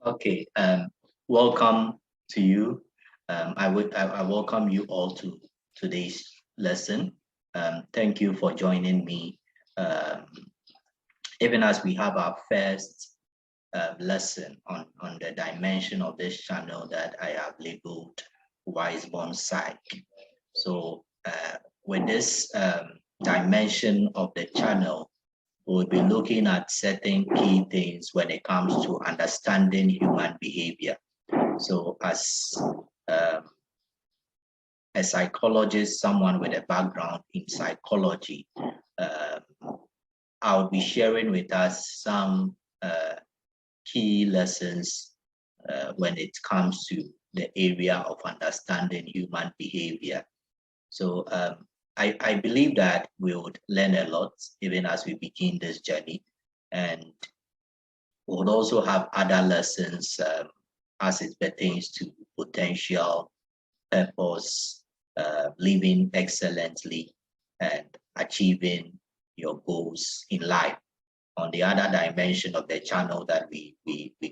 Okay, welcome to you. I welcome you all to today's lesson. Thank you for joining me. Um, Even as we have our first lesson on the dimension of this channel that I have labeled Wiseborn Psych. So with this dimension of the channel, we'll be looking at certain key things when it comes to understanding human behavior. So as um, a psychologist, someone with a background in psychology, I'll be sharing with us some key lessons when it comes to the area of understanding human behavior. So I believe that we would learn a lot even as we begin this journey, and we would also have other lessons as it pertains to potential, purpose, living excellently, and achieving your goals in life on the other dimension of the channel that we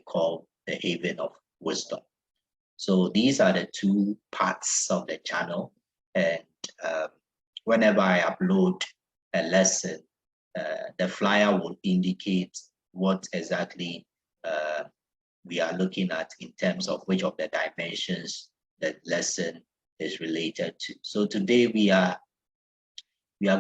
call the haven of wisdom. So these are the two parts of the channel, and whenever I upload a lesson, the flyer will indicate what exactly we are looking at in terms of which of the dimensions the lesson is related to. So today we are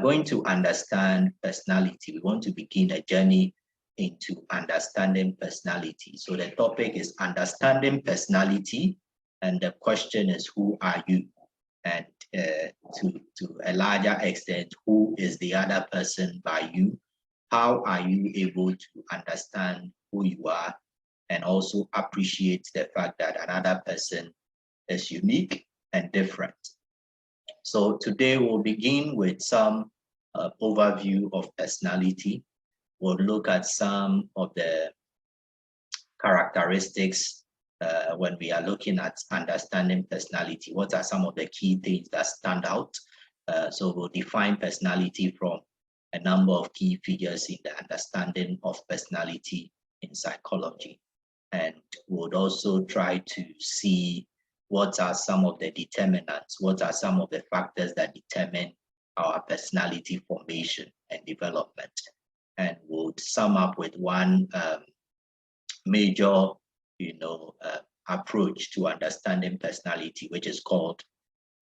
going to understand personality. We want to begin a journey into understanding personality. So the topic is understanding personality, and the question is, who are you? And to a larger extent, who is the other person by you? How are you able to understand who you are and also appreciate the fact that another person is unique and different? So today we'll begin with some overview of personality. We'll look at some of the characteristics when we are looking at understanding personality. What are some of the key things that stand out? So we'll define personality from a number of key figures in the understanding of personality in psychology. And we'll also try to see what are some of the determinants, what are some of the factors that determine our personality formation and development. And we'll sum up with one major, approach to understanding personality, which is called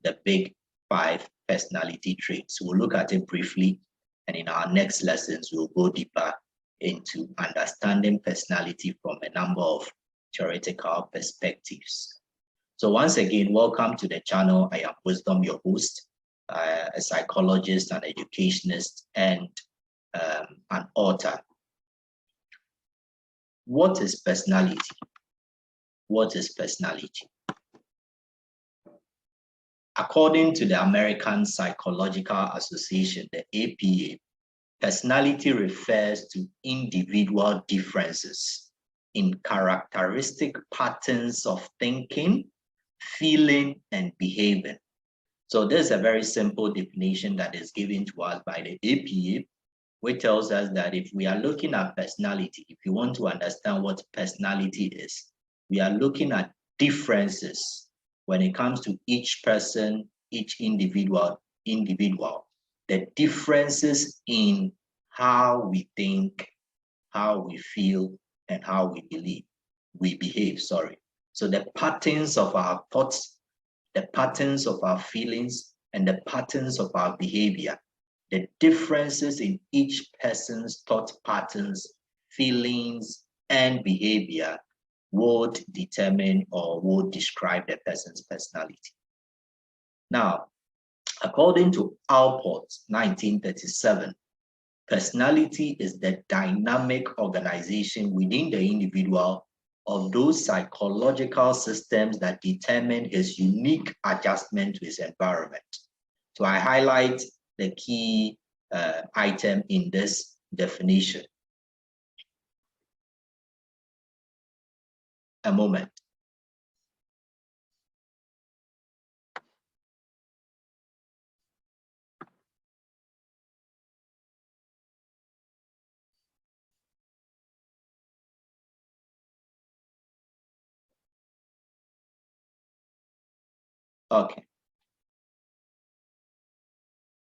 the Big Five personality traits. We'll look at it briefly, and in our next lessons, we'll go deeper into understanding personality from a number of theoretical perspectives. So once again, welcome to the channel. I am Wisdom, your host, a psychologist, an educationist, and an author. What is personality? What is personality? According to the American Psychological Association, the APA, personality refers to individual differences in characteristic patterns of thinking, feeling, and behaving. So this is a very simple definition that is given to us by the APA, which tells us that if we are looking at personality, if you want to understand what personality is, we are looking at differences when it comes to each person, each individual, the differences in how we think, how we feel, and how we behave. So the patterns of our thoughts, the patterns of our feelings, and the patterns of our behavior, the differences in each person's thought patterns, feelings, and behavior would determine or would describe the person's personality. Now, according to Alport, 1937, personality is the dynamic organization within the individual of those psychological systems that determine his unique adjustment to his environment. So I highlight the key item in this definition. A moment. Okay.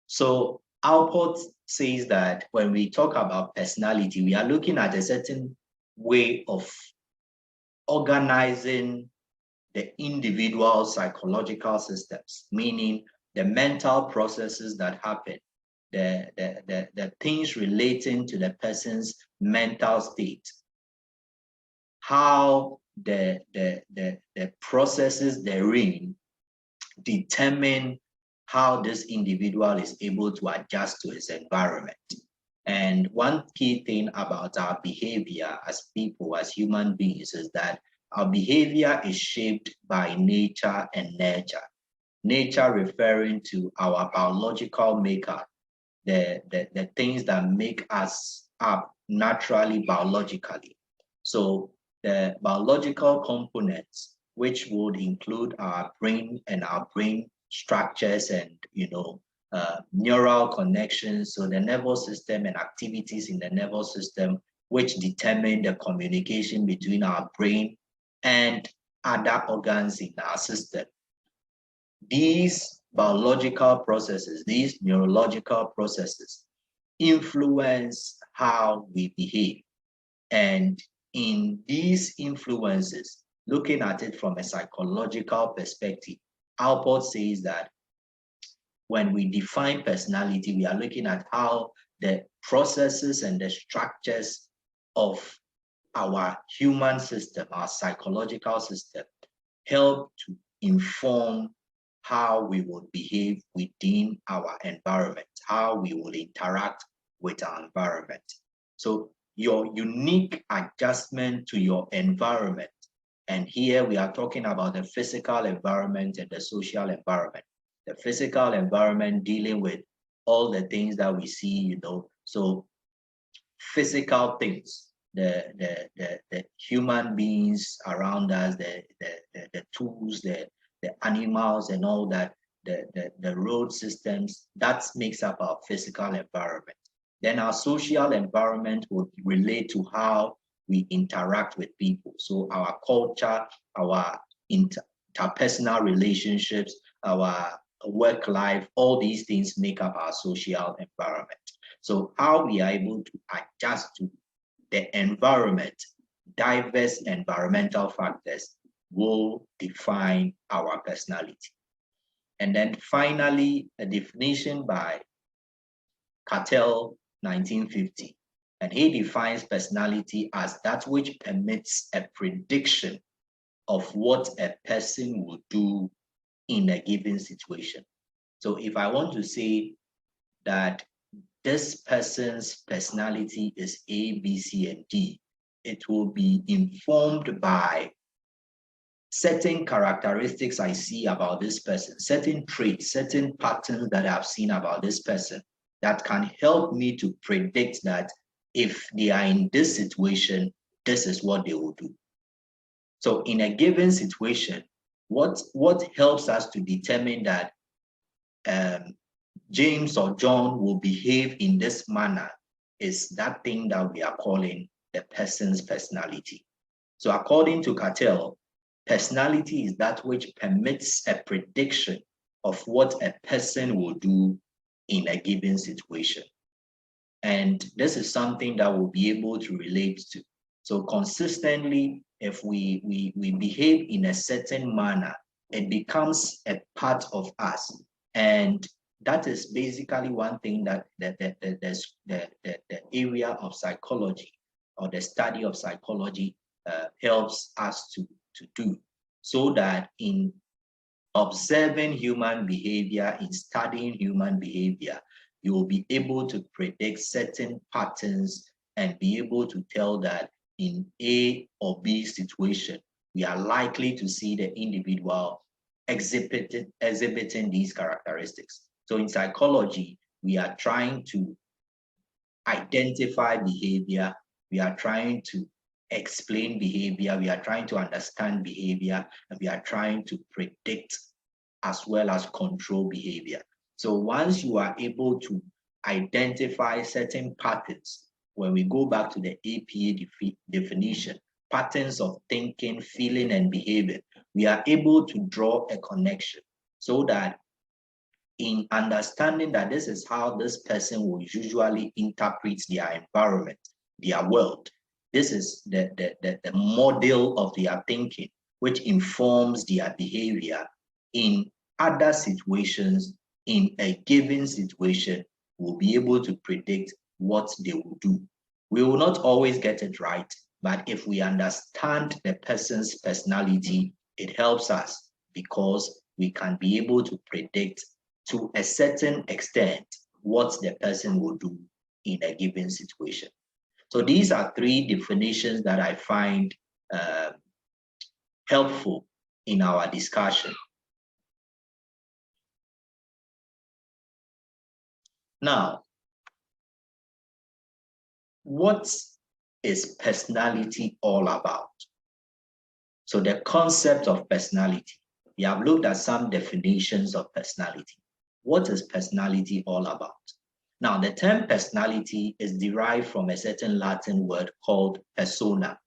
So Alport says that when we talk about personality, we are looking at a certain way of organizing the individual psychological systems, meaning the mental processes that happen, the things relating to the person's mental state, how the processes therein determine how this individual is able to adjust to his environment. And one key thing about our behavior as people, as human beings, is that our behavior is shaped by nature and nurture. Nature referring to our biological makeup, the things that make us up naturally biologically. So the biological components, which would include our brain and our brain structures and neural connections, so the nervous system and activities in the nervous system, which determine the communication between our brain and other organs in our system. These biological processes, these neurological processes, influence how we behave. And in these influences, looking at it from a psychological perspective, Alport says that when we define personality, we are looking at how the processes and the structures of our human system, our psychological system, help to inform how we will behave within our environment, how we will interact with our environment. So your unique adjustment to your environment, and here we are talking about the physical environment and the social environment. The physical environment dealing with all the things that we see, so physical things, the human beings around us, the tools, the animals and all that, the road systems, that makes up our physical environment. Then our social environment would relate to how we interact with people. So our culture, our interpersonal relationships, our work life, all these things make up our social environment. So how we are able to adjust to the environment, diverse environmental factors will define our personality. And then finally, a definition by Cattell, 1950. And he defines personality as that which permits a prediction of what a person will do in a given situation. So if I want to say that this person's personality is A, B, C, and D, it will be informed by certain characteristics I see about this person, certain traits, certain patterns that I've seen about this person that can help me to predict that if they are in this situation, this is what they will do. So in a given situation, what helps us to determine that James or John will behave in this manner is that thing that we are calling the person's personality. So according to Cattell, personality is that which permits a prediction of what a person will do in a given situation. And this is something that we'll be able to relate to. So consistently, if we behave in a certain manner, it becomes a part of us. And that is basically one thing that the area of psychology or the study of psychology helps us to do, so that in observing human behavior, in studying human behavior, you will be able to predict certain patterns and be able to tell that in A or B situation, we are likely to see the individual exhibiting these characteristics. So in psychology, we are trying to identify behavior, we are trying to explain behavior, we are trying to understand behavior, and we are trying to predict as well as control behavior. So once you are able to identify certain patterns, when we go back to the APA definition, patterns of thinking, feeling, and behavior, we are able to draw a connection. so that in understanding that this is how this person will usually interpret their environment, their world. This is the model of their thinking, which informs their behavior in other situations. In a given situation, we'll be able to predict what they will do. We will not always get it right, but if we understand the person's personality, it helps us because we can be able to predict to a certain extent what the person will do in a given situation. So these are three definitions that I find helpful in our discussion. Now, what is personality all about? So the concept of personality, we have looked at some definitions of personality. What is personality all about? Now, the term personality is derived from a certain Latin word called persona.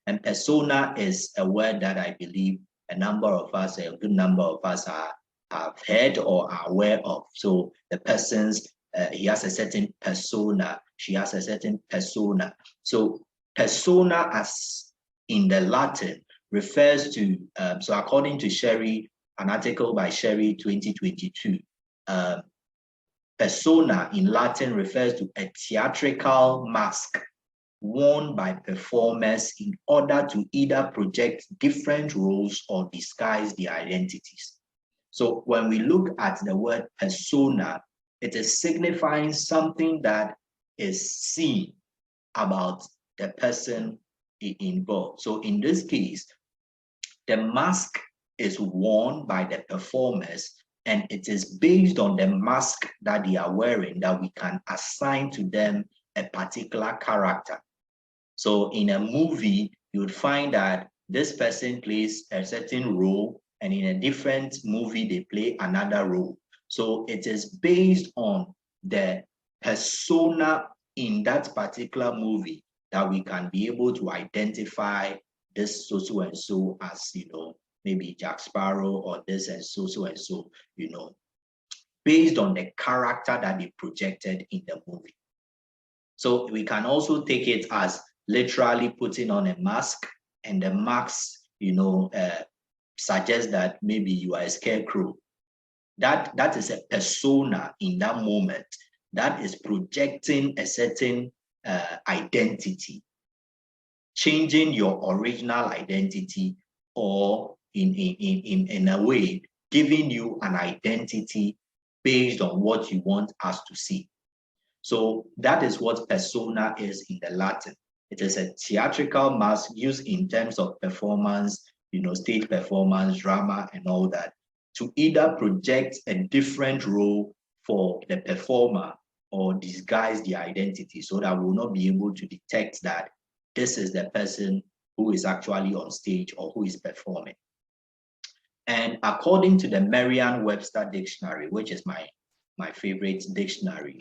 And persona is a word that I believe a number of us, a good number of us have heard or are aware of. So the person's, he has a certain persona, she has a certain persona. So persona, as in the Latin, refers to, so according to Sherry, an article by Sherry 2022, persona in Latin refers to a theatrical mask worn by performers in order to either project different roles or disguise their identities. So when we look at the word persona, it is signifying something that is seen about the person involved. So in this case, the mask is worn by the performers, and it is based on the mask that they are wearing that we can assign to them a particular character. So in a movie, you would find that this person plays a certain role, and in a different movie, they play another role. So it is based on the persona in that particular movie that we can be able to identify this so and so as, maybe Jack Sparrow, or this and so, based on the character that they projected in the movie. So we can also take it as literally putting on a mask, and the mask, suggests that maybe you are a scarecrow. That is a persona in that moment that is projecting a certain identity, changing your original identity, or in a way, giving you an identity based on what you want us to see. So that is what persona is in the Latin. It is a theatrical mask used in terms of performance, stage performance, drama, and all that, to either project a different role for the performer or disguise their identity so that we'll not be able to detect that this is the person who is actually on stage or who is performing. And according to the Merriam-Webster dictionary, which is my favorite dictionary,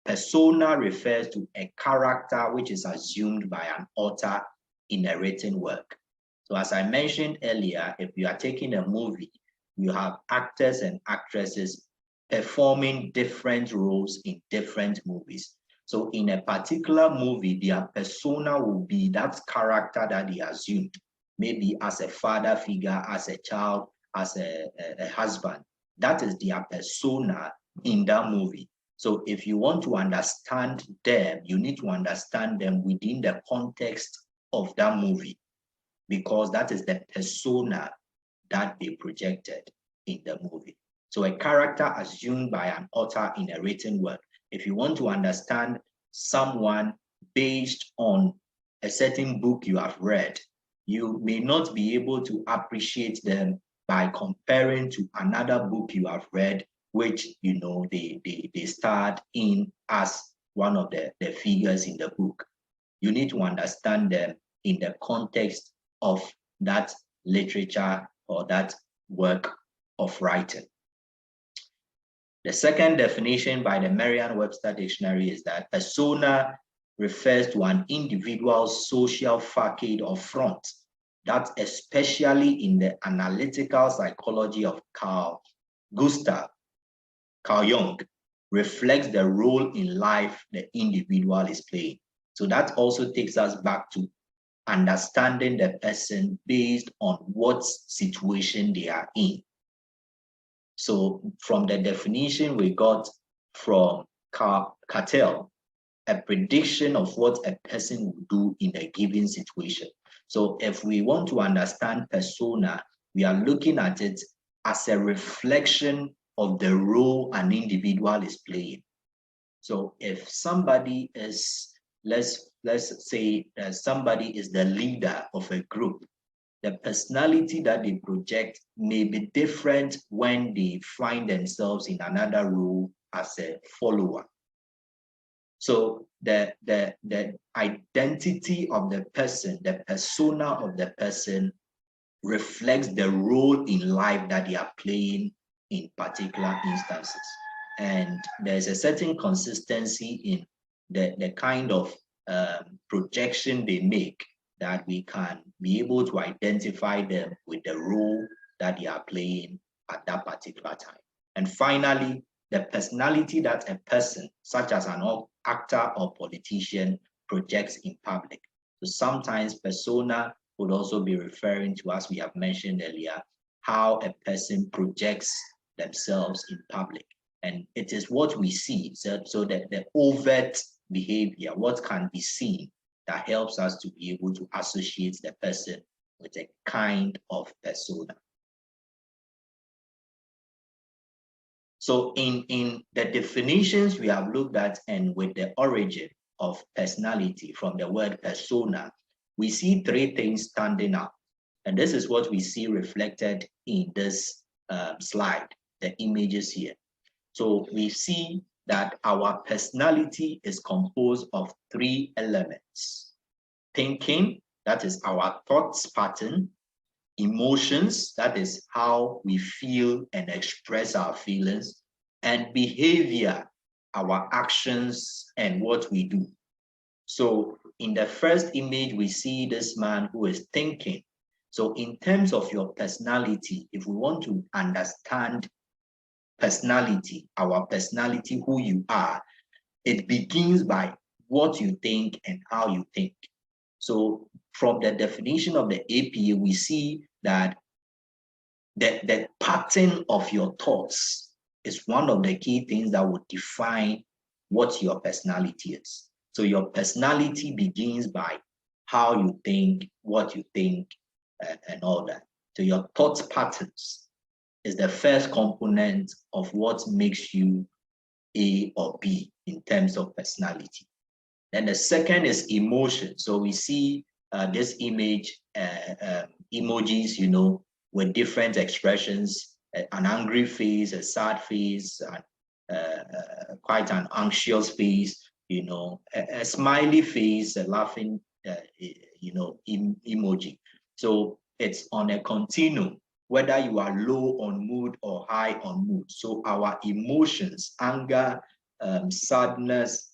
persona refers to a character which is assumed by an author in a written work. So as I mentioned earlier, if you are taking a movie, you have actors and actresses performing different roles in different movies. So in a particular movie, their persona will be that character that they assumed, maybe as a father figure, as a child, as a husband. That is their persona in that movie. So if you want to understand them, you need to understand them within the context of that movie, because that is the persona that they projected in the movie. So a character assumed by an author in a written work. If you want to understand someone based on a certain book you have read, you may not be able to appreciate them by comparing to another book you have read, which they starred in as one of the figures in the book. You need to understand them in the context of that literature or that work of writing. The second definition by the Merriam-Webster dictionary is that persona refers to an individual's social facade or front that, especially in the analytical psychology of Carl Gustav, Carl Jung, reflects the role in life the individual is playing. So that also takes us back to understanding the person based on what situation they are in. So from the definition we got from Cattell, a prediction of what a person will do in a given situation. So if we want to understand persona, we are looking at it as a reflection of the role an individual is playing. So if somebody is, let's say somebody is the leader of a group, the personality that they project may be different when they find themselves in another role as a follower. So the identity of the person, the persona of the person, reflects the role in life that they are playing in particular instances. And there's a certain consistency in the kind of projection they make that we can be able to identify them with the role that they are playing at that particular time. And finally, the personality that a person, such as an actor or politician, projects in public. So sometimes persona would also be referring to, as we have mentioned earlier, how a person projects themselves in public. And it is what we see, so that the overt behavior, what can be seen, that helps us to be able to associate the person with a kind of persona. So in the definitions we have looked at, and with the origin of personality from the word persona, we see three things standing out. And this is what we see reflected in this slide, the images here. So we see that our personality is composed of three elements: thinking, that is our thoughts pattern; emotions, that is how we feel and express our feelings; and behavior, our actions and what we do. So in the first image, we see this man who is thinking. So in terms of your personality, if we want to understand personality, our personality, who you are, it begins by what you think and how you think. So from the definition of the APA, we see that the pattern of your thoughts is one of the key things that would define what your personality is. So your personality begins by how you think, what you think, and all that. So your thought patterns is the first component of what makes you A or B in terms of personality. Then the second is emotion. So we see this image, emojis, with different expressions: an angry face, a sad face, quite an anxious face, a smiley face, a laughing, emoji. So it's on a continuum, whether you are low on mood or high on mood. So our emotions, anger, sadness,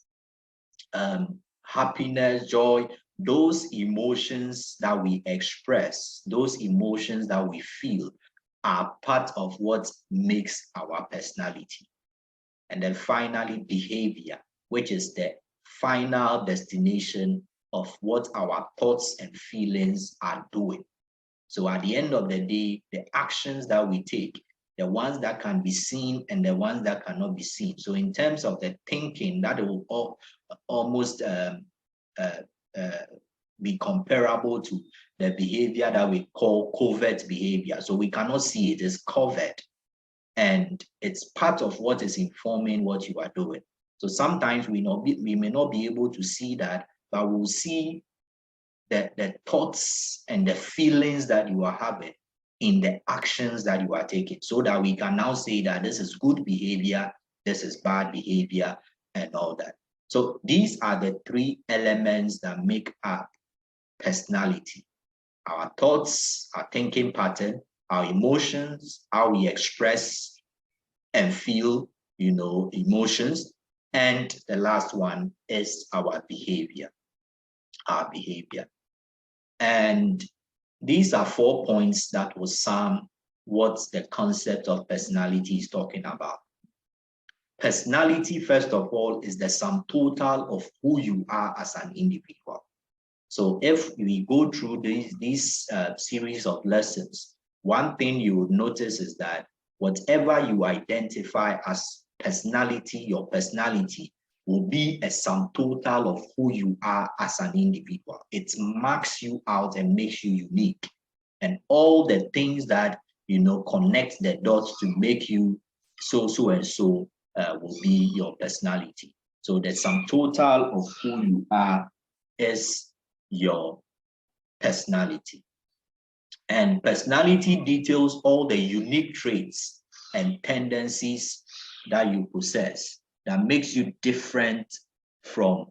happiness, joy, those emotions that we express, those emotions that we feel, are part of what makes our personality. And then finally, behavior, which is the final destination of what our thoughts and feelings are doing. So at the end of the day, the actions that we take, the ones that can be seen and the ones that cannot be seen. So in terms of the thinking, that will almost be comparable to the behavior that we call covert behavior. So we cannot see it, it's covered. And it's part of what is informing what you are doing. So sometimes we may not be able to see that, but we'll see the thoughts and the feelings that you are having in the actions that you are taking, so that we can now say that this is good behavior, this is bad behavior, and all that. So these are the three elements that make up personality: our thoughts, our thinking pattern, our emotions, how we express and feel, emotions, and the last one is our behavior. And these are 4 points that will sum what the concept of personality is talking about. Personality, first of all, is the sum total of who you are as an individual. So if we go through these series of lessons, one thing you would notice is that whatever you identify as personality, your personality will be a sum total of who you are as an individual. It marks you out and makes you unique. And all the things that, connect the dots to make you so and so will be your personality. So the sum total of who you are is your personality. And personality details all the unique traits and tendencies that you possess that makes you different from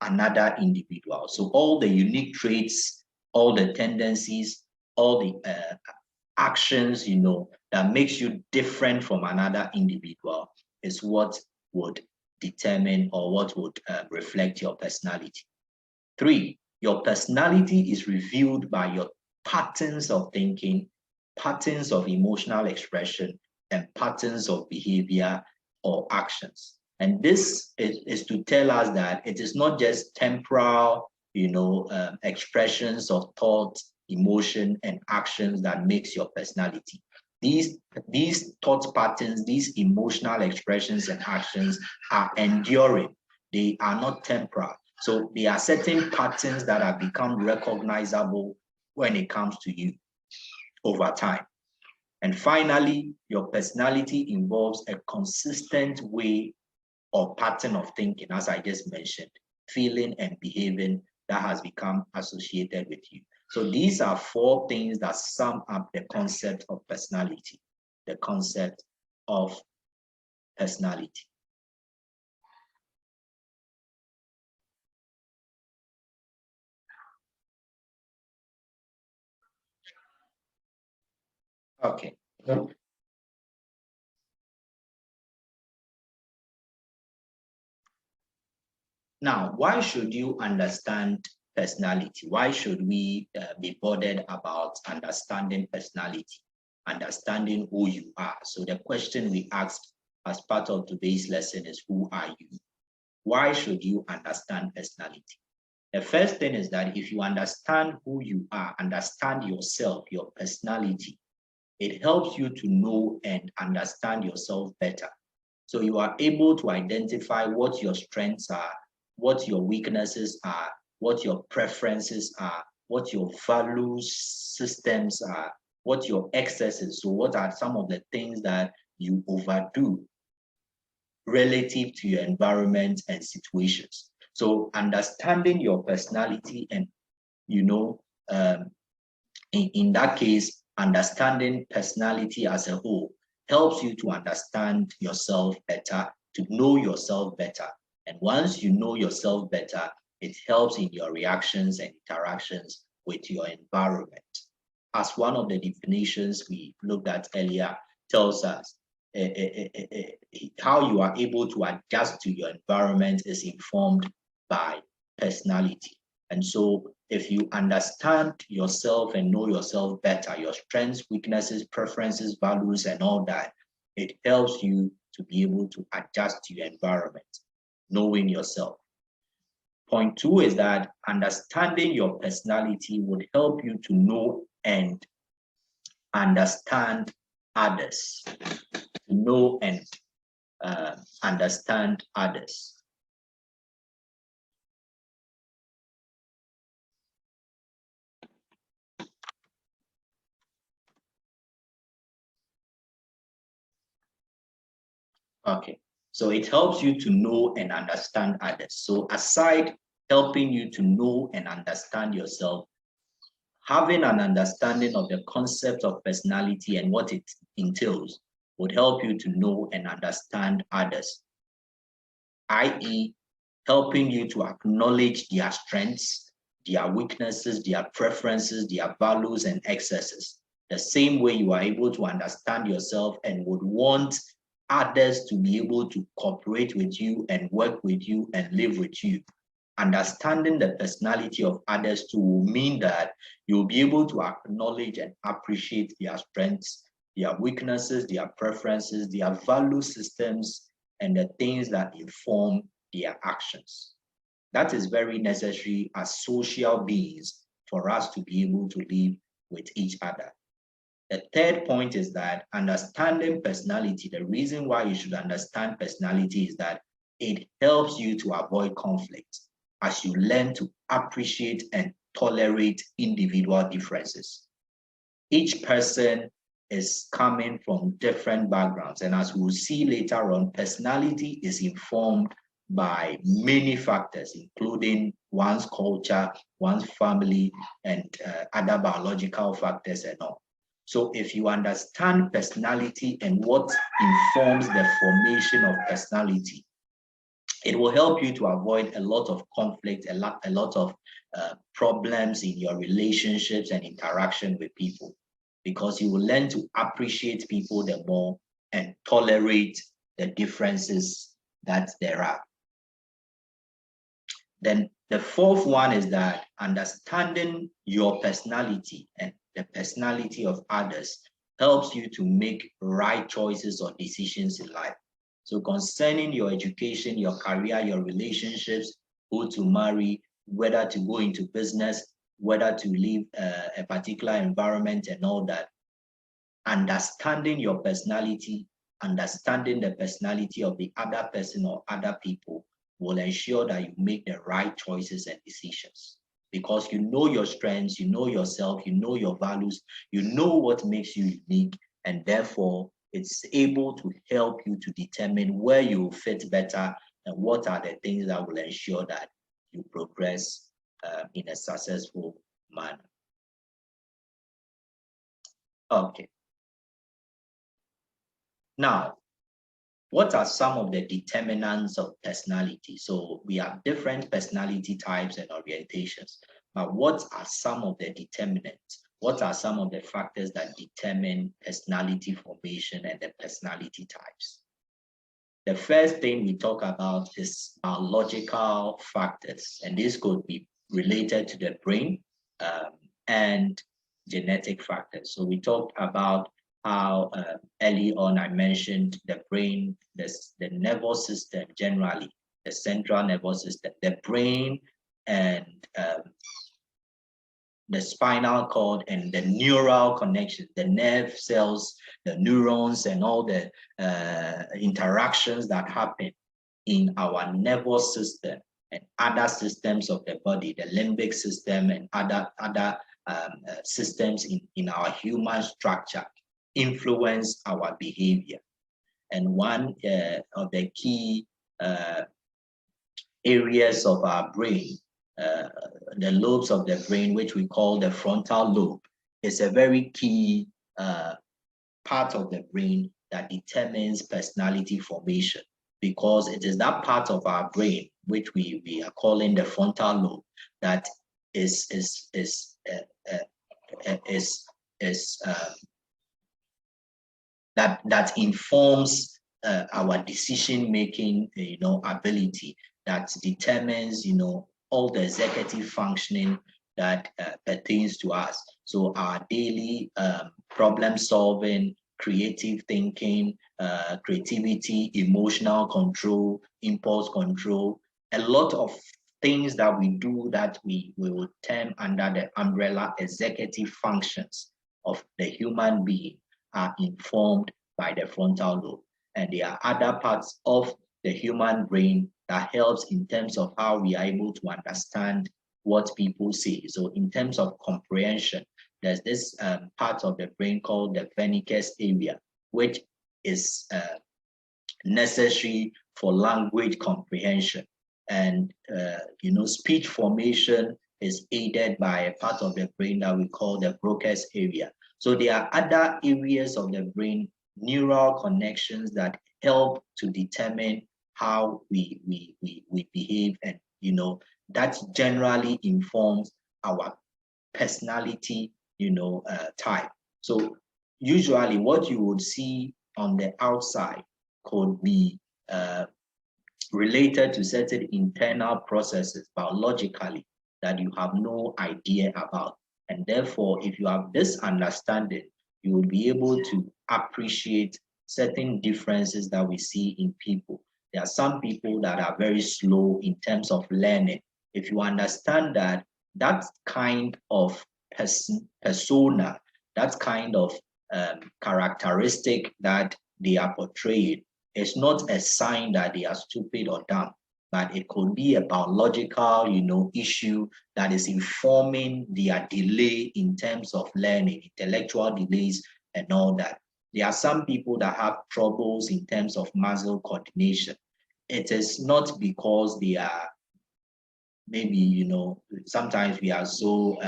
another individual. So all the unique traits, all the tendencies, all the actions, that makes you different from another individual is what would determine or what would reflect your personality. 3, your personality is revealed by your patterns of thinking, patterns of emotional expression, and patterns of behavior or actions. And this is to tell us that it is not just temporal, expressions of thought, emotion, and actions that makes your personality. These thought patterns, these emotional expressions and actions are enduring. They are not temporal. So there are certain patterns that have become recognizable when it comes to you over time. And finally, your personality involves a consistent way or pattern of thinking, as I just mentioned, feeling and behaving that has become associated with you. So these are 4 things that sum up the concept of personality, the concept of personality. Okay. Now, why should you understand personality? Why should we be bothered about understanding personality, understanding who you are? So the question we asked as part of today's lesson is, who are you? Why should you understand personality? The first thing is that if you understand who you are, understand yourself, your personality, it helps you to know and understand yourself better. So you are able to identify what your strengths are, what your weaknesses are, what your preferences are, what your values systems are, what your excesses. So what are some of the things that you overdo relative to your environment and situations? So understanding your personality and, in that case, understanding personality as a whole helps you to understand yourself better, to know yourself better. And once you know yourself better, it helps in your reactions and interactions with your environment. As one of the definitions we looked at earlier tells us, how you are able to adjust to your environment is informed by personality. And so if you understand yourself and know yourself better, your strengths, weaknesses, preferences, values, and all that, it helps you to be able to adjust to your environment, knowing yourself. Point 2 is that understanding your personality would help you to know and understand others, to know and understand others. Okay, so it helps you to know and understand others. So aside helping you to know and understand yourself, having an understanding of the concept of personality and what it entails would help you to know and understand others, i.e., helping you to acknowledge their strengths, their weaknesses, their preferences, their values and excesses. The same way you are able to understand yourself and would want others to be able to cooperate with you and work with you and live with you. understanding the personality of others too will mean that you'll be able to acknowledge and appreciate their strengths, their weaknesses, their preferences, their value systems, and the things that inform their actions. That is very necessary as social beings for us to be able to live with each other. The third point is that understanding personality, the reason why you should understand personality is that it helps you to avoid conflict as you learn to appreciate and tolerate individual differences. Each person is coming from different backgrounds, and as we'll see later on, personality is informed by many factors, including one's culture, one's family, and other biological factors and all. So if you understand personality and what informs the formation of personality, it will help you to avoid a lot of conflict, a lot of problems in your relationships and interaction with people, because you will learn to appreciate people the more and tolerate the differences that there are. Then the fourth one is that understanding your personality and the personality of others helps you to make right choices or decisions in life. So concerning your education, your career, your relationships, who to marry, whether to go into business, whether to live a particular environment and all that, understanding your personality, understanding the personality of the other person or other people will ensure that you make the right choices and decisions, because you know your strengths, you know yourself, you know your values, you know what makes you unique, and therefore it's able to help you to determine where you fit better and what are the things that will ensure that you progress in a successful manner. Okay. Now, what are some of the determinants of personality? So we have different personality types and orientations, but what are some of the determinants? What are some of the factors that determine personality formation and the personality types? The first thing we talk about is biological factors, and this could be related to the brain and genetic factors. So we talked about how early on I mentioned the brain, the nervous system generally, the central nervous system, the brain and the spinal cord and the neural connections, the nerve cells, the neurons, and all the interactions that happen in our nervous system and other systems of the body, the limbic system and other systems in our human structure influence our behavior. And one of the key areas of our brain, the lobes of the brain, which we call the frontal lobe, is a very key part of the brain that determines personality formation, because it is that part of our brain which we are calling the frontal lobe that that informs our decision-making, ability, that determines, all the executive functioning that pertains to us. So our daily problem solving, creative thinking, creativity, emotional control, impulse control, a lot of things that we do that we will term under the umbrella executive functions of the human being are informed by the frontal lobe. And there are other parts of the human brain that helps in terms of how we are able to understand what people say. So in terms of comprehension, there's this part of the brain called the Wernicke's area, which is necessary for language comprehension. And speech formation is aided by a part of the brain that we call the Broca's area. So there are other areas of the brain, neural connections, that help to determine how we behave, and that generally informs our personality type. So usually what you would see on the outside could be related to certain internal processes biologically that you have no idea about. And therefore, if you have this understanding, you will be able to appreciate certain differences that we see in people. There are some people that are very slow in terms of learning. If you understand that, that kind of persona, that kind of characteristic that they are portraying, is not a sign that they are stupid or dumb, but it could be a biological, issue that is informing their delay in terms of learning, intellectual delays and all that. There are some people that have troubles in terms of muscle coordination. It is not because they are maybe, sometimes we are so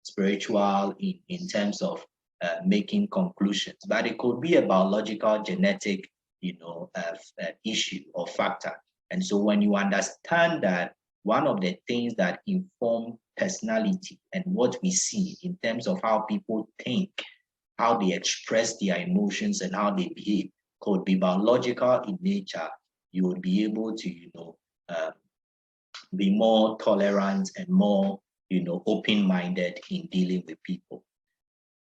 spiritual in terms of making conclusions, but it could be a biological, genetic, issue or factor. And so when you understand that, one of the things that inform personality and what we see in terms of how people think, how they express their emotions and how they behave could be biological in nature, you would be able to, be more tolerant and more, open-minded in dealing with people.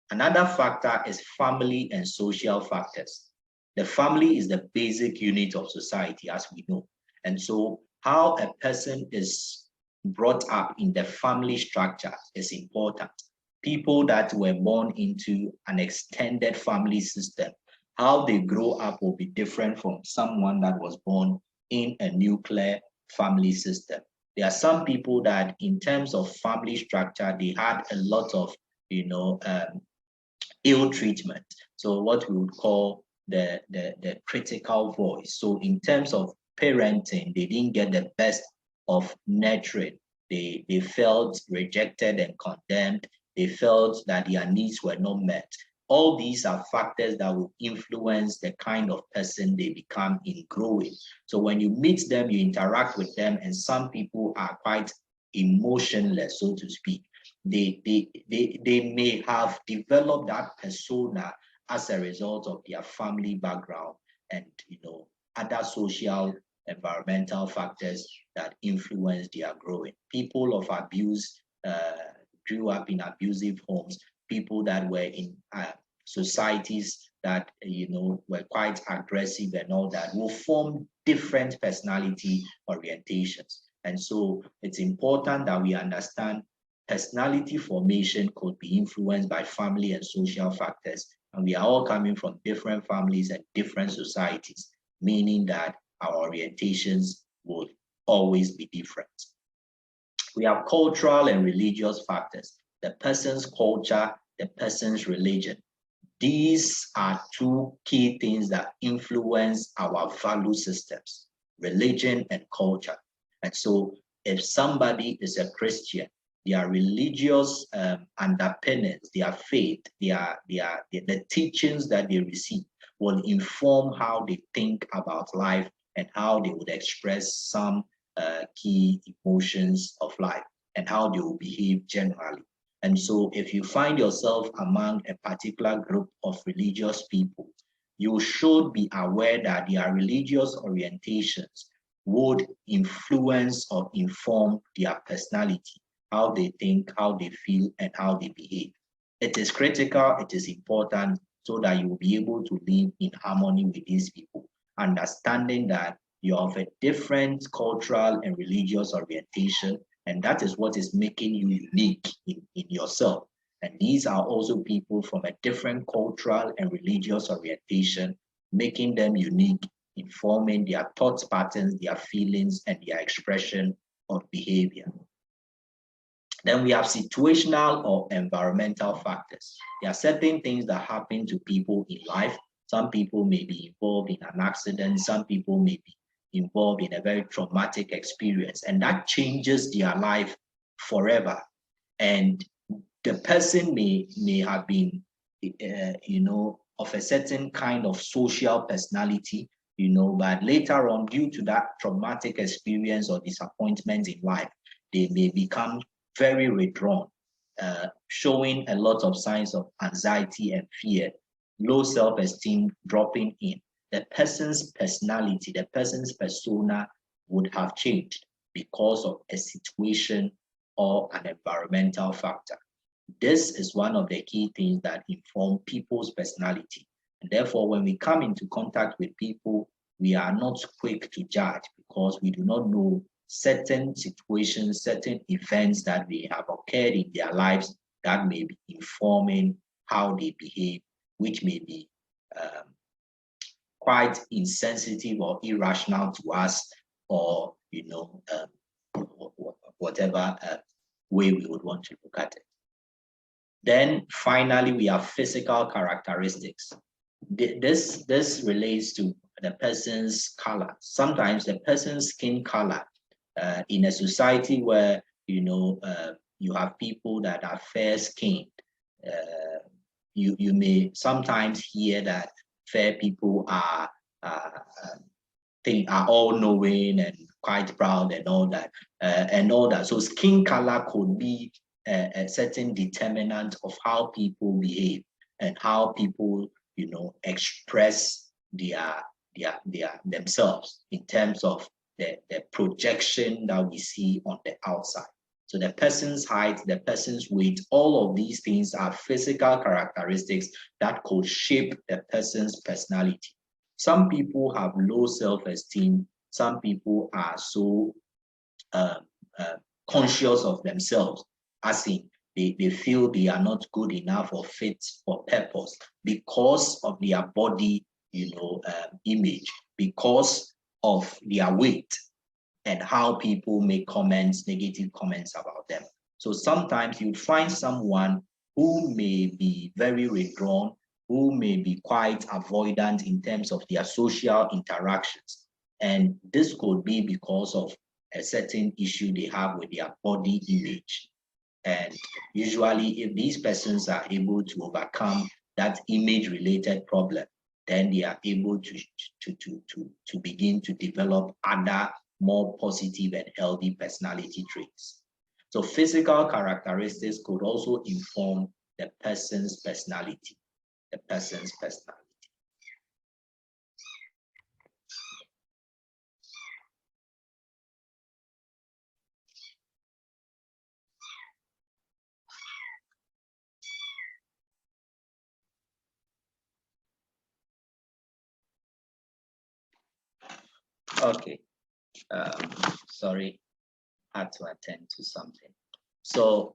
Another factor is family and social factors. The family is the basic unit of society, as we know. And so how a person is brought up in the family structure is important. People that were born into an extended family system, how they grow up will be different from someone that was born in a nuclear family system. There are some people that in terms of family structure, they had a lot of, ill treatment. So what we would call the critical voice. So in terms of parenting, they didn't get the best of nurturing. They felt rejected and condemned. They felt that their needs were not met. All these are factors that will influence the kind of person they become in growing. So when you meet them, you interact with them, and some people are quite emotionless, so to speak. They may have developed that persona as a result of their family background and other social environmental factors that influence their growing. People of abuse grew up in abusive homes. People that were in societies that were quite aggressive and all that will form different personality orientations. And so it's important that we understand personality formation could be influenced by family and social factors. And we are all coming from different families and different societies, meaning that our orientations would always be different. We have cultural and religious factors, the person's culture, the person's religion. These are two key things that influence our value systems, religion and culture. And so if somebody is a Christian, their religious underpinnings, their faith, the teachings that they receive will inform how they think about life and how they would express some key emotions of life and how they will behave generally. And so if you find yourself among a particular group of religious people, you should be aware that their religious orientations would influence or inform their personality, how they think, how they feel, and how they behave. It is critical, it is important, so that you will be able to live in harmony with these people, understanding that you have a different cultural and religious orientation, and that is what is making you unique in yourself. And these are also people from a different cultural and religious orientation, making them unique, informing their thought patterns, their feelings, and their expression of behavior. Then we have situational or environmental factors. There are certain things that happen to people in life. Some people may be involved in an accident. Some people may be involved in a very traumatic experience, and that changes their life forever. And the person may have been, of a certain kind of social personality, but later on, due to that traumatic experience or disappointment in life, they may become very withdrawn, showing a lot of signs of anxiety and fear, low self-esteem dropping in. The person's personality, the person's persona would have changed because of a situation or an environmental factor. This is one of the key things that inform people's personality. And therefore, when we come into contact with people, we are not quick to judge because we do not know certain situations, certain events that may have occurred in their lives that may be informing how they behave, which may be quite insensitive or irrational to us, or whatever way we would want to look at it. Then finally, we have physical characteristics. This relates to the person's color. Sometimes the person's skin color in a society where you have people that are fair-skinned, you may sometimes hear that fair people are all-knowing and quite proud and all that. So skin color could be a certain determinant of how people behave and how people express themselves in terms of the projection that we see on the outside. So the person's height, the person's weight, all of these things are physical characteristics that could shape the person's personality. Some people have low self-esteem. Some people are so conscious of themselves, as in they feel they are not good enough or fit for purpose because of their body, image, because of their weight, and how people make negative comments about them. So sometimes you'd find someone who may be very withdrawn, who may be quite avoidant in terms of their social interactions. And this could be because of a certain issue they have with their body image. And usually, if these persons are able to overcome that image-related problem, then they are able to begin to develop other more positive and healthy personality traits. So physical characteristics could also inform the person's personality, Okay, sorry, I had to attend to something. So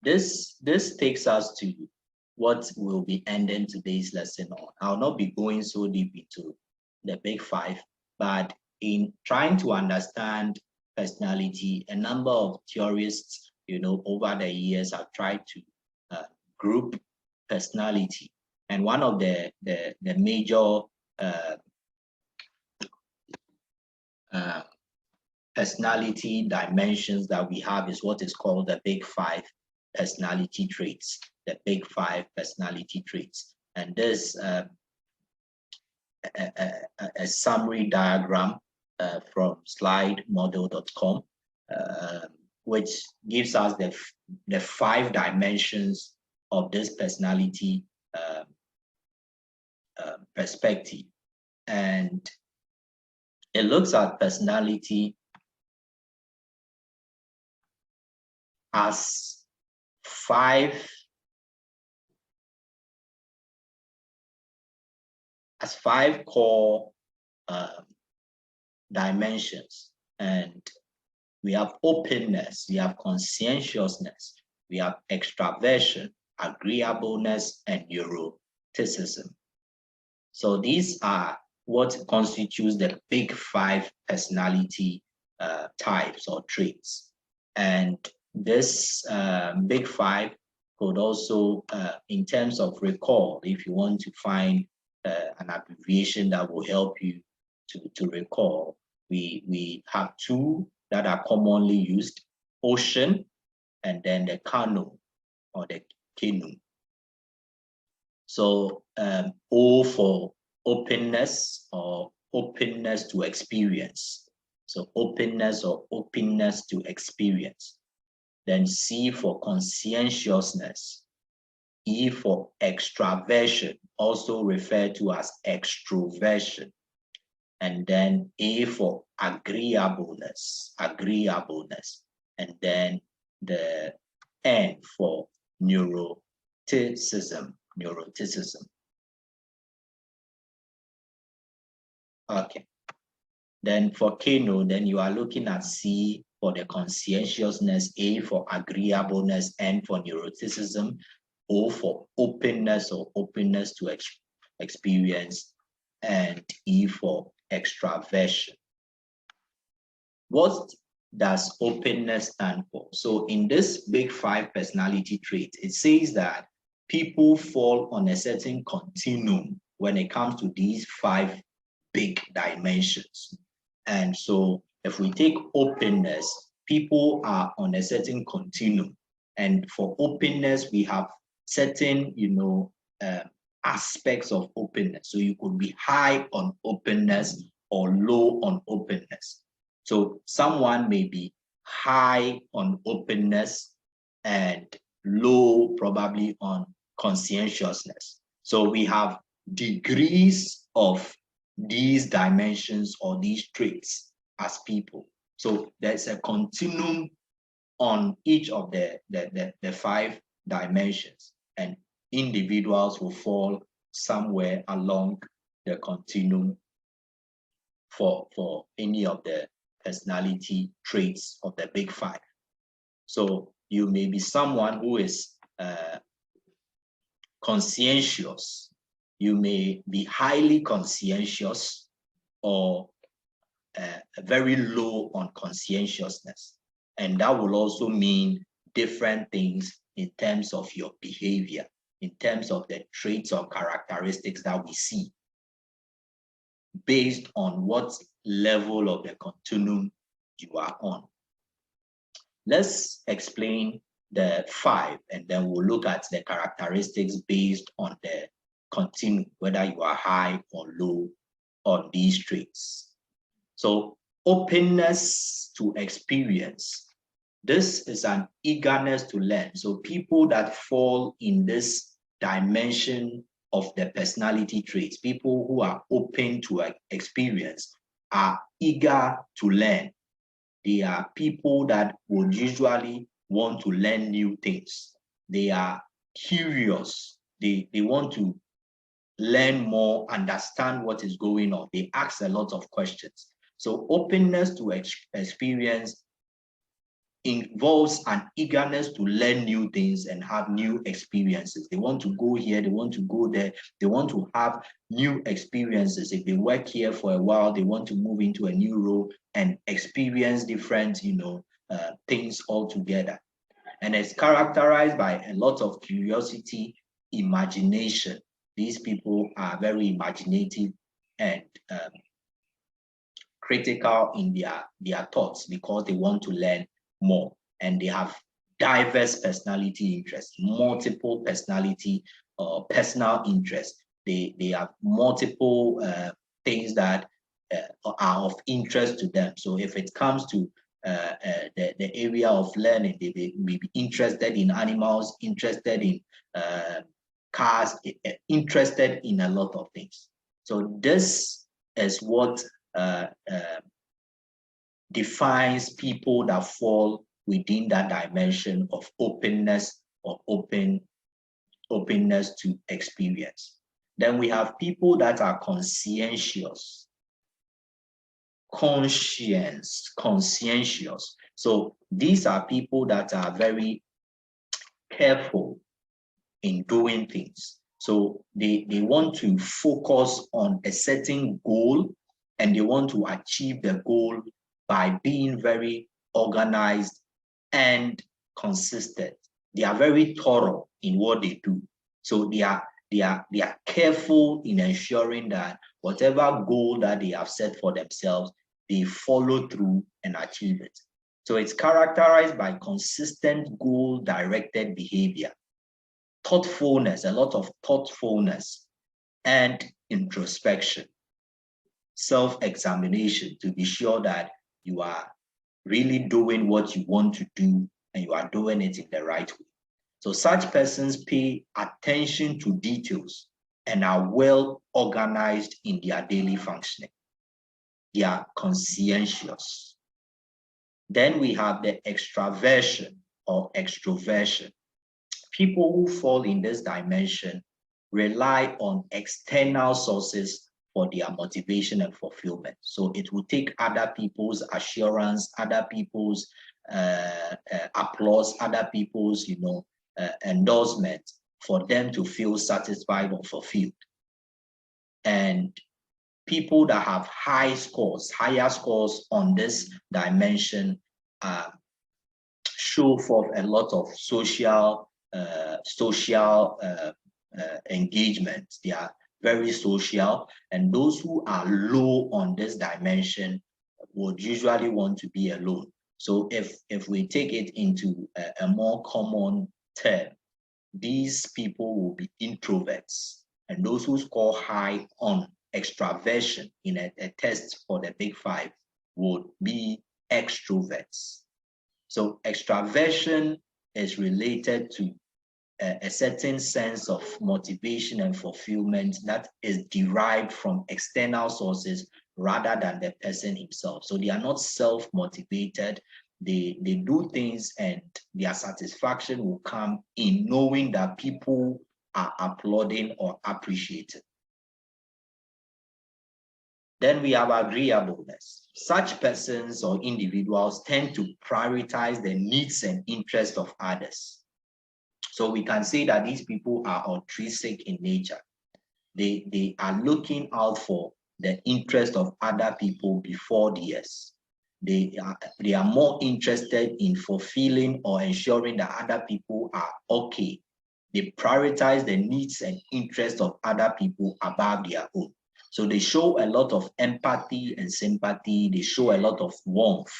this takes us to what we'll be ending today's lesson on. I'll not be going so deep into the big five, but in trying to understand personality, a number of theorists, over the years have tried to group personality. And one of the major personality dimensions that we have is what is called the big five personality traits, the big five personality traits. And this a summary diagram from slidemodel.com, which gives us the 5 dimensions of this personality perspective. And it looks at personality as 5 core dimensions. And we have openness, we have conscientiousness, we have extraversion, agreeableness, and neuroticism. So these are what constitutes the big 5 personality types or traits. And this big 5 could also, in terms of recall, if you want to find an abbreviation that will help you to recall, we have 2 that are commonly used: ocean and then the canoe or the canoe. So O for openness or openness to experience. So openness or openness to experience. Then C for conscientiousness. E for extraversion, also referred to as extroversion. and then A for agreeableness, and then the N for neuroticism. Okay. Then for Kano, then you are looking at C for the conscientiousness, A for agreeableness, N for neuroticism, O for openness or openness to experience, and E for extraversion. What does openness stand for? So in this big 5 personality traits, it says that people fall on a certain continuum when it comes to these 5 big dimensions. And so if we take openness, people are on a certain continuum. And for openness, we have certain, aspects of openness. So you could be high on openness or low on openness. So someone may be high on openness and low probably on conscientiousness. So we have degrees of these dimensions or these traits as people. So there's a continuum on each of the 5 dimensions, and individuals will fall somewhere along the continuum for any of the personality traits of the big 5. So you may be someone who is conscientious. You may be highly conscientious or very low on conscientiousness. And that will also mean different things in terms of your behavior, in terms of the traits or characteristics that we see, based on what level of the continuum you are on. Let's explain the 5, and then we'll look at the characteristics based on the continuum, whether you are high or low on these traits. So openness to experience. This is an eagerness to learn. So people that fall in this dimension of the personality traits, people who are open to experience, are eager to learn. They are people that would usually want to learn new things. They are curious. They want to learn more, understand what is going on. They ask a lot of questions. So openness to experience involves an eagerness to learn new things and have new experiences. They want to go here, they want to go there, they want to have new experiences. If they work here for a while, they want to move into a new role and experience different, things altogether. And it's characterized by a lot of curiosity, imagination. These people are very imaginative and critical in their thoughts because they want to learn more, and they have diverse personality interests, multiple personality personal interests. They have multiple things that are of interest to them. So if it comes to the area of learning, they may be interested in animals, interested in cars, interested in a lot of things. So this is what defines people that fall within that dimension of openness or openness to experience. Then we have people that are conscientious. So these are people that are very careful in doing things. So they want to focus on a certain goal, and they want to achieve the goal by being very organized and consistent. They are very thorough in what they do. So they are careful in ensuring that whatever goal that they have set for themselves, they follow through and achieve it. So it's characterized by consistent goal-directed behavior, thoughtfulness, a lot of thoughtfulness, and introspection, self-examination to be sure that you are really doing what you want to do and you are doing it in the right way. So such persons pay attention to details and are well organized in their daily functioning. they are conscientious. Then we have the extraversion or extroversion. People who fall in this dimension rely on external sources for their motivation and fulfillment. So it will take other people's assurance, other people's applause, other people's endorsement for them to feel satisfied or fulfilled. And people that have higher scores on this dimension show forth a lot of social engagement. They are very social, and those who are low on this dimension would usually want to be alone. So if we take it into a more common term, these people will be introverts, and those who score high on extraversion in a test for the Big Five would be extroverts. So extraversion is related to a certain sense of motivation and fulfillment that is derived from external sources rather than the person himself. So they are not self-motivated. They do things and their satisfaction will come in knowing that people are applauding or appreciating. Then we have agreeableness. Such persons or individuals tend to prioritize the needs and interests of others. So we can say that these people are altruistic in nature. They are looking out for the interest of other people before theirs. They are more interested in fulfilling or ensuring that other people are okay. They prioritize the needs and interests of other people above their own. So they show a lot of empathy and sympathy. They show a lot of warmth.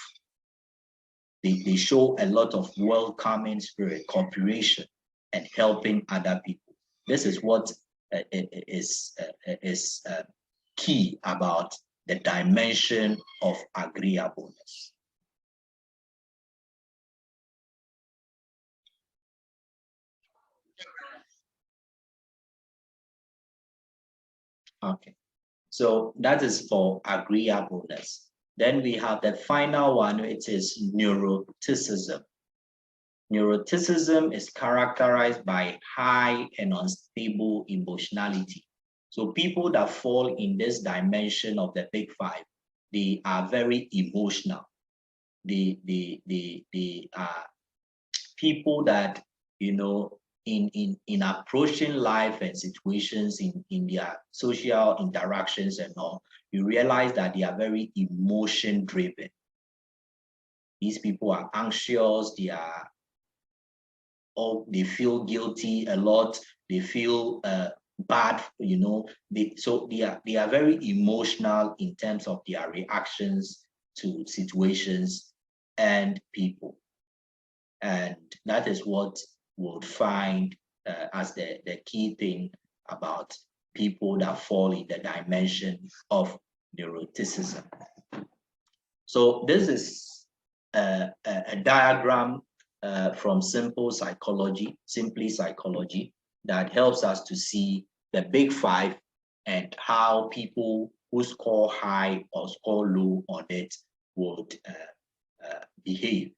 They show a lot of welcoming spirit, cooperation, and helping other people. This is what is key about the dimension of agreeableness. Okay, so that is for agreeableness. Then we have the final one, which is neuroticism. Neuroticism is characterized by high and unstable emotionality. So people that fall in this dimension of the Big Five, they are very emotional. They are people that, in approaching life and situations in their social interactions and all, you realize that they are very emotion driven. These people are anxious, they feel guilty a lot, they feel bad, they are very emotional in terms of their reactions to situations and people. And that is what we'll find as the key thing about people that fall in the dimension of neuroticism. So this is a diagram from Simply Psychology, that helps us to see the Big Five and how people who score high or score low on it would behave.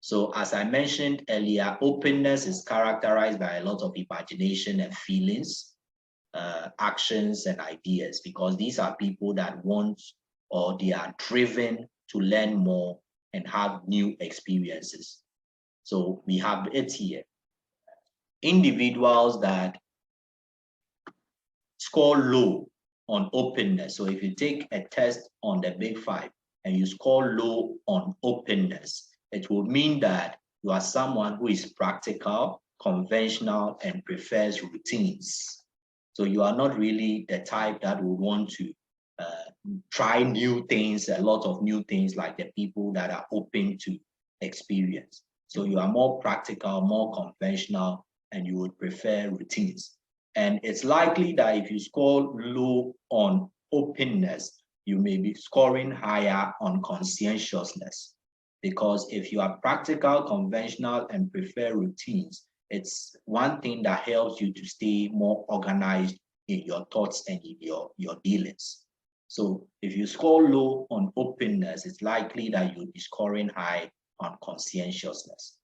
So as I mentioned earlier, openness is characterized by a lot of imagination and feelings, actions and ideas, because these are people that want, or they are driven to learn more and have new experiences. So we have it here. Individuals that score low on openness. So if you take a test on the Big Five and you score low on openness, it will mean that you are someone who is practical, conventional, and prefers routines. So you are not really the type that would want to try new things, a lot of new things, like the people that are open to experience. So you are more practical, more conventional, and you would prefer routines. And it's likely that if you score low on openness, you may be scoring higher on conscientiousness. Because if you are practical, conventional, and prefer routines, it's one thing that helps you to stay more organized in your thoughts and in your dealings. So if you score low on openness, it's likely that you'll be scoring high on conscientiousness.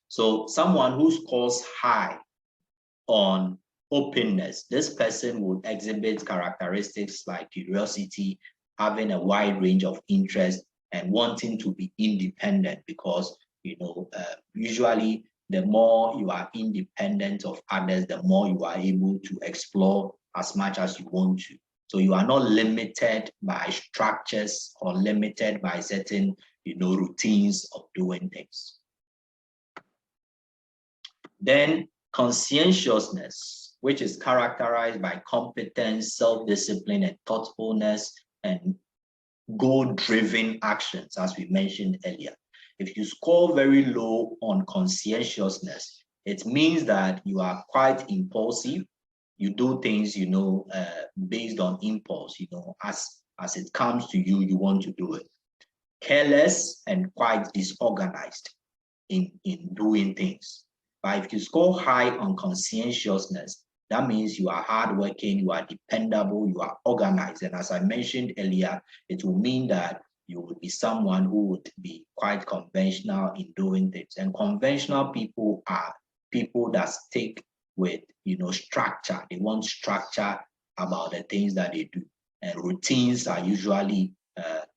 So someone who scores high on openness, this person would exhibit characteristics like curiosity, having a wide range of interests, and wanting to be independent, because usually the more you are independent of others, the more you are able to explore as much as you want to. So you are not limited by structures or limited by certain routines of doing things. Then conscientiousness, which is characterized by competence, self-discipline, and thoughtfulness, and goal-driven actions, as we mentioned earlier. If you score very low on conscientiousness, it means that you are quite impulsive. You do things, based on impulse, as it comes to you, you want to do it. Careless and quite disorganized in doing things. But if you score high on conscientiousness, that means you are hardworking, you are dependable, you are organized. And as I mentioned earlier, it will mean that you would be someone who would be quite conventional in doing things. And conventional people are people that stick with, structure. They want structure about the things that they do. And routines are usually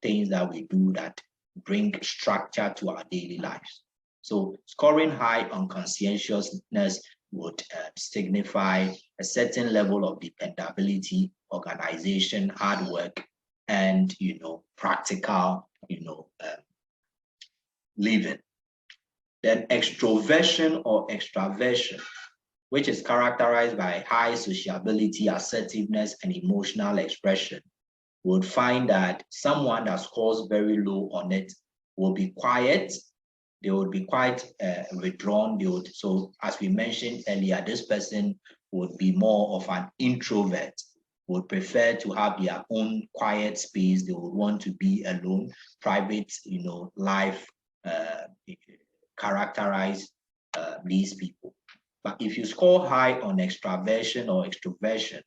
things that we do that bring structure to our daily lives. So scoring high on conscientiousness would signify a certain level of dependability, organization, hard work, and practical living. Then extroversion or extraversion, which is characterized by high sociability, assertiveness, and emotional expression, would find that someone that scores very low on it will be quiet. They would be quite withdrawn. So as we mentioned earlier, this person would be more of an introvert, would prefer to have their own quiet space. They would want to be alone. Private, life characterize these people. But if you score high on extraversion or extroversion,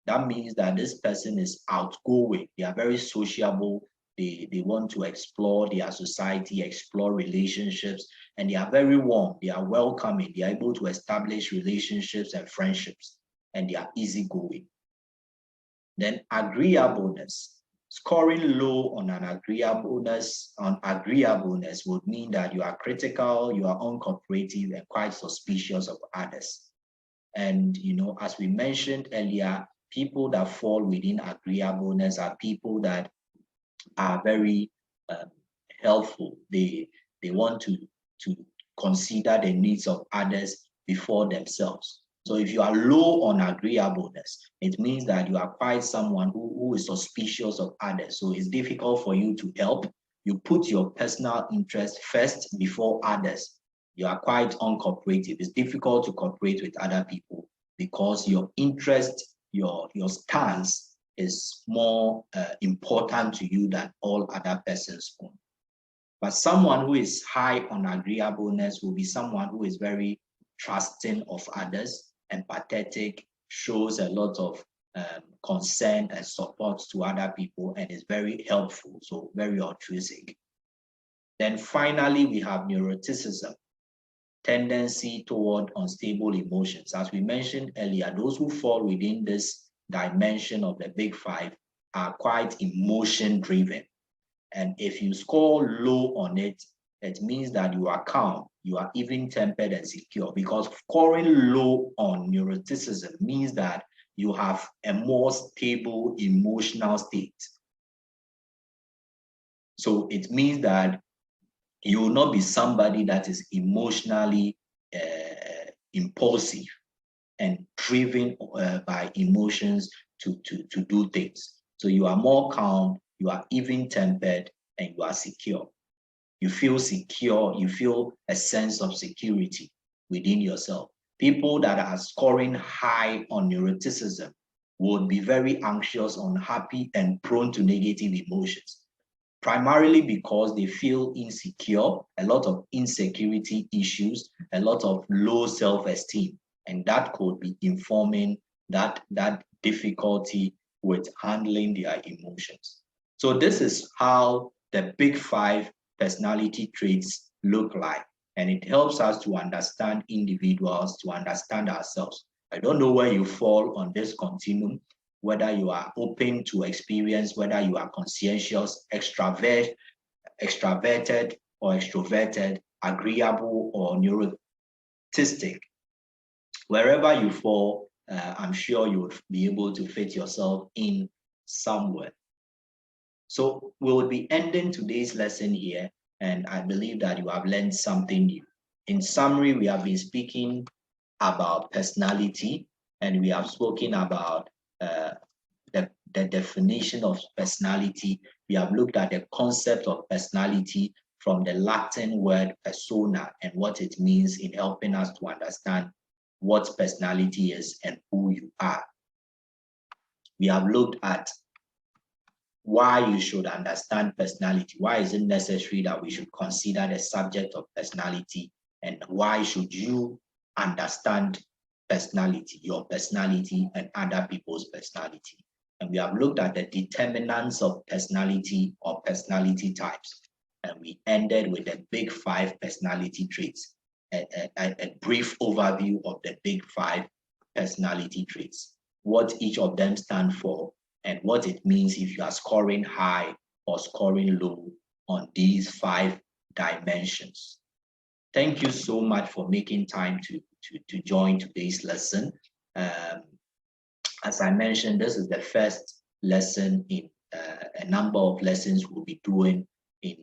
that means that this person is outgoing. They are very sociable. They want to explore their society, explore relationships, and they are very warm. They are welcoming. They are able to establish relationships and friendships, and they are easygoing. Then agreeableness. Scoring low on an agreeableness would mean that you are critical, you are uncooperative, and quite suspicious of others. And as we mentioned earlier, people that fall within agreeableness are people that are very helpful. They want to consider the needs of others before themselves. So if you are low on agreeableness, it means that you are quite someone who is suspicious of others. So it's difficult for you to help. You put your personal interest first before others. You are quite uncooperative. It's difficult to cooperate with other people because your interest, your stance is more important to you than all other persons' own. But someone who is high on agreeableness will be someone who is very trusting of others, empathetic, shows a lot of concern and support to other people, and is very helpful, so very altruistic. Then finally, we have neuroticism, tendency toward unstable emotions. As we mentioned earlier, those who fall within this dimension of the big five are quite emotion-driven. And if you score low on it, it means that you are calm, you are even-tempered and secure, because scoring low on neuroticism means that you have a more stable emotional state. So it means that you will not be somebody that is emotionally impulsive and driven by emotions to do things. So you are more calm, you are even-tempered, and you are secure. You feel secure, you feel a sense of security within yourself. People that are scoring high on neuroticism would be very anxious, unhappy, and prone to negative emotions, primarily because they feel insecure, a lot of insecurity issues, a lot of low self-esteem, and that could be informing that difficulty with handling their emotions. So this is how the big 5 personality traits look like. And it helps us to understand individuals, to understand ourselves. I don't know where you fall on this continuum, whether you are open to experience, whether you are conscientious, extroverted or extroverted, agreeable or neurotistic. Wherever you fall, I'm sure you would be able to fit yourself in somewhere. So we'll be ending today's lesson here, and I believe that you have learned something new. In summary, we have been speaking about personality, and we have spoken about the definition of personality. We have looked at the concept of personality from the Latin word persona and what it means in helping us to understand what personality is and who you are. We have looked at why you should understand personality. Why is it necessary that we should consider the subject of personality, and why should you understand personality, your personality and other people's personality? And we have looked at the determinants of personality or personality types. And we ended with the big 5 personality traits, a brief overview of the big 5 personality traits, what each of them stand for, and what it means if you are scoring high or scoring low on these 5 dimensions. Thank you so much for making time to join today's lesson. As I mentioned, this is the first lesson in a number of lessons we'll be doing in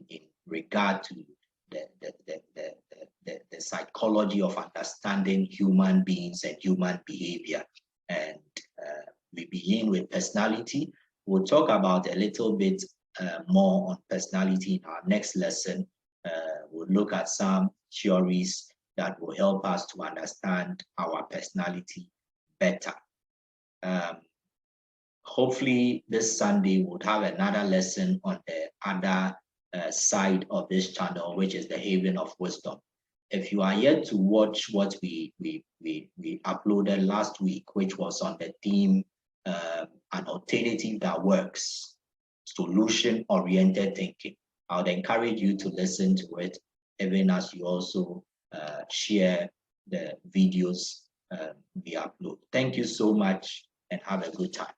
regard to the psychology of understanding human beings and human behavior. And we begin with personality. We'll talk about a little bit more on personality in our next lesson. We'll look at some theories that will help us to understand our personality better. Hopefully this Sunday we'll have another lesson on the other side of this channel, which is the Haven of Wisdom. If you are yet to watch what we uploaded last week, which was on the theme an alternative that works, solution-oriented thinking, I would encourage you to listen to it, even as you also share the videos we upload. Thank you so much and have a good time.